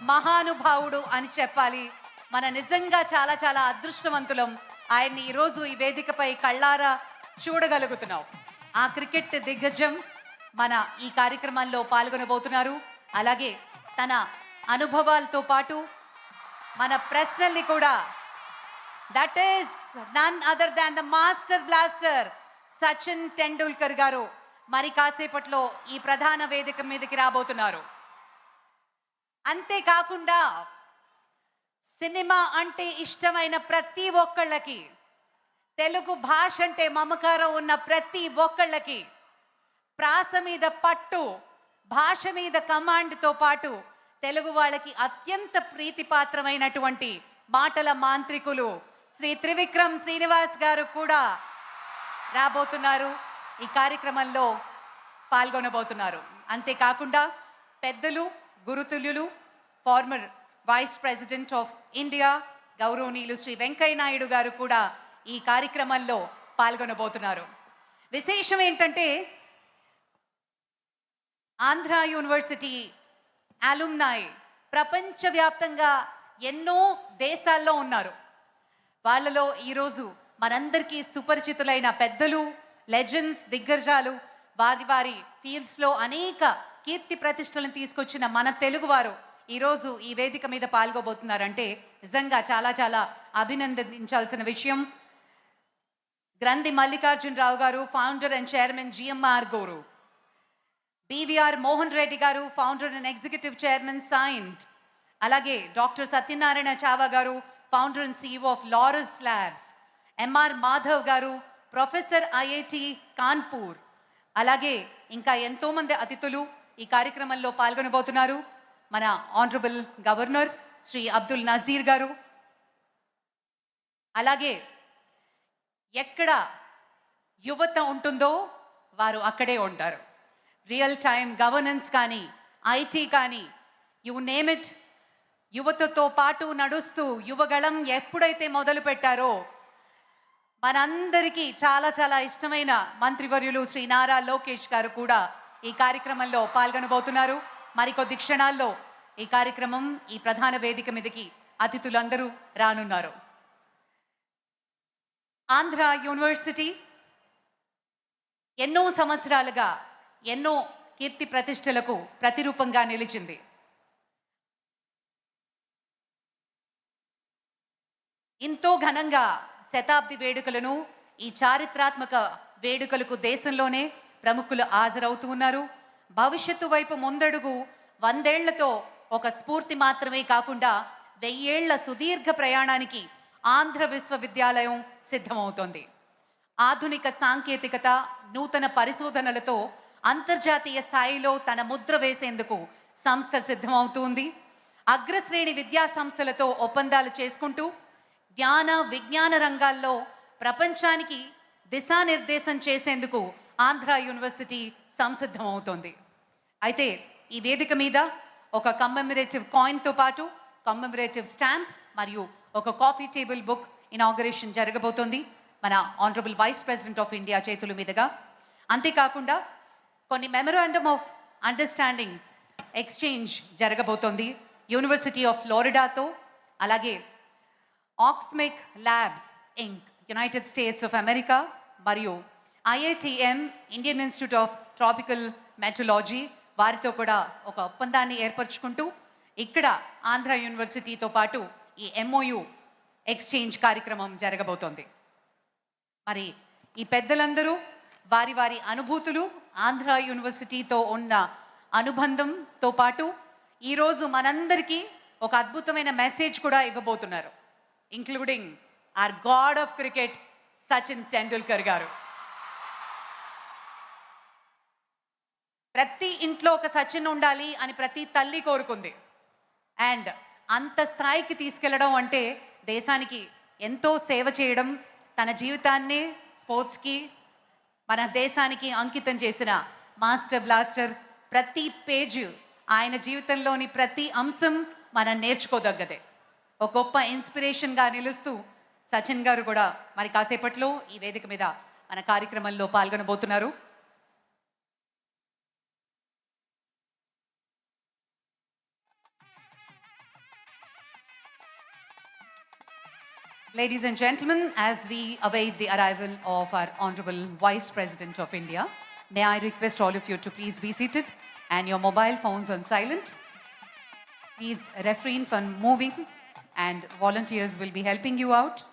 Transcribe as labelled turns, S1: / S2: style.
S1: మహానుభావుడు అని చెప్పాలి. మన నిజంగా చాలా చాలా అదృష్టవంతులం ఆయన్ని ఈరోజు ఈ వేదికపై కళ్ళారా చూడగలుగుతున్నాం. ఆ క్రికెట్ దిగ్గజం మన ఈ కార్యక్రమంలో పాల్గొనబోతున్నారు. అలాగే తన అనుభవాలతో పాటు మన ప్రశ్నల్ని కూడా, that is none other than the master blaster Sachin Tendulkar గారు మరి కాసేపట్లో ఈ ప్రధాన వేదిక మీదకి రాబోతున్నారు. అంతేకాకుండా సినిమా అంటే ఇష్టమైన ప్రతి ఒక్కళ్ళకి, తెలుగు భాష అంటే మమకారం ఉన్న ప్రతి ఒక్కళ్ళకి, ప్రాస మీద పట్టు, భాష మీద కమాండ్తో పాటు తెలుగు వాళ్ళకి అత్యంత ప్రీతిపాత్రమైనటువంటి మాటల మాంత్రికులు శ్రీ త్రివిక్రమ్ శ్రీనివాస్ గారు కూడా రాబోతున్నారు, ఈ కార్యక్రమంలో పాల్గొనబోతున్నారు. అంతేకాకుండా పెద్దలు, గురుతుల్యులు, former vice president of India గౌరవనీయులు శ్రీ వెంకయ్య నాయుడు గారు కూడా ఈ కార్యక్రమంలో పాల్గొనబోతున్నారు. విశేషం ఏంటంటే ఆంధ్ర యూనివర్సిటీ అలుమ్నాయ్ ప్రపంచవ్యాప్తంగా ఎన్నో దేశాల్లో ఉన్నారు. వాళ్ళలో ఈరోజు మనందరికీ సుపరిచితులైన పెద్దలు, లెజెండ్స్, దిగ్గజాలు, వారి వారి ఫీల్డ్స్లో అనేక కీర్తి ప్రతిష్టలను తీసుకొచ్చిన మన తెలుగువారు ఈరోజు ఈ వేదిక మీద పాల్గొబోతున్నారంటే నిజంగా చాలా చాలా అభినందించాల్సిన విషయం. గ్రంథి మల్లికార్జునరావు గారు, ఫౌండర్ అండ్ చైర్మన్ జిఎంఆర్ గోరు, బివిఆర్ మోహన్ రెడ్డి గారు, founder and executive chairman Cyient, అలాగే డాక్టర్ సత్యనారాయణ చావా గారు, founder and CEO of Laurus labs, MR Madhav గారు, ప్రొఫెసర్ ఐఐటి కాన్పూర్, అలాగే ఇంకా ఎంతోమంది అతిథులు ఈ కార్యక్రమంలో పాల్గొనబోతున్నారు. మన ఆనరబుల్ గవర్నర్ శ్రీ అబ్దుల్ నజీర్ గారు, అలాగే ఎక్కడ యువత ఉంటుందో వారు అక్కడే ఉంటారు. రియల్ టైం గవర్నెన్స్ కానీ, ఐటీ కానీ, యు నేమ్ ఇట్, యువతతో పాటు నడుస్తూ యువగళం ఎప్పుడైతే మొదలు పెట్టారో మనందరికీ చాలా చాలా ఇష్టమైన మంత్రివర్యులు శ్రీ నారా లోకేష్ గారు కూడా ఈ కార్యక్రమంలో పాల్గొనబోతున్నారు. మరికొద్ది క్షణాల్లో ఈ కార్యక్రమం, ఈ ప్రధాన వేదిక మీదకి అతిథులందరూ రానున్నారు. ఆంధ్ర యూనివర్సిటీ ఎన్నో సంవత్సరాలుగా ఎన్నో కీర్తి ప్రతిష్టలకు ప్రతిరూపంగా నిలిచింది. ఎంతో ఘనంగా శతాబ్ది వేడుకలను, ఈ చారిత్రాత్మక వేడుకలకు దేశంలోనే ప్రముఖులు హాజరవుతూ ఉన్నారు. భవిష్యత్తు వైపు ముందడుగు 100 ఏళ్లతో ఒక స్ఫూర్తి మాత్రమే కాకుండా 1000 ఏళ్ల సుదీర్ఘ ప్రయాణానికి ఆంధ్ర విశ్వవిద్యాలయం సిద్ధమవుతోంది. ఆధునిక సాంకేతికత, నూతన పరిశోధనలతో అంతర్జాతీయ స్థాయిలో తన ముద్ర వేసేందుకు సంస్థ సిద్ధమవుతుంది. అగ్రశ్రేణి విద్యా సంస్థలతో ఒప్పందాలు చేసుకుంటూ జ్ఞాన విజ్ఞాన రంగాల్లో ప్రపంచానికి దిశానిర్దేశం చేసేందుకు ఆంధ్ర యూనివర్సిటీ సంసిద్ధమవుతోంది. అయితే ఈ వేదిక మీద ఒక కమ్మెమరేటివ్ కాయిన్తో పాటు కమ్మెమరేటివ్ స్టాంప్ మరియు ఒక కాఫీ టేబుల్ బుక్ ఇనాగరేషన్ జరగబోతోంది మన honourable vice president of India చేతుల మీదుగా. అంతేకాకుండా కొన్ని మెమరాండమ్ ఆఫ్ అండర్స్టాండింగ్స్ ఎక్స్చేంజ్ జరగబోతోంది యూనివర్సిటీ ఆఫ్ ఫ్లోరిడాతో, అలాగే Oxmic labs inc united states of America మరియు IITM Indian institute of tropical meteorology వారితో కూడా ఒక ఒప్పందాన్ని ఏర్పరచుకుంటూ ఇక్కడ ఆంధ్ర యూనివర్సిటీతో పాటు ఈ ఎంఓయు ఎక్స్చేంజ్ కార్యక్రమం జరగబోతోంది. మరి ఈ పెద్దలందరూ వారి వారి అనుభూతులు, ఆంధ్ర యూనివర్సిటీతో ఉన్న అనుబంధంతో పాటు ఈరోజు మనందరికీ ఒక అద్భుతమైన మెసేజ్ కూడా ఇవ్వబోతున్నారు, including our god of cricket Sachin Tendulkar గారు. ప్రతి ఇంట్లో ఒక సచిన్ ఉండాలి అని ప్రతి తల్లి కోరుకుంది. అండ్ అంత స్థాయికి తీసుకెళ్లడం అంటే దేశానికి ఎంతో సేవ చేయడం, తన జీవితాన్ని స్పోర్ట్స్కి, మన దేశానికి అంకితం చేసిన మాస్టర్ బ్లాస్టర్. ప్రతి పేజ్, ఆయన జీవితంలోని ప్రతి అంశం మనం నేర్చుకోదగ్గదే. ఒక గొప్ప ఇన్స్పిరేషన్గా నిలుస్తూ సచిన్ గారు కూడా మరి కాసేపట్లో ఈ వేదిక మీద మన కార్యక్రమంలో పాల్గొనబోతున్నారు. Ladies and gentlemen, as we await the arrival of our Honorable Vice President of India, may I request all of you to please be seated and your mobile phones on silent. Please refrain from moving and volunteers will be helping you out.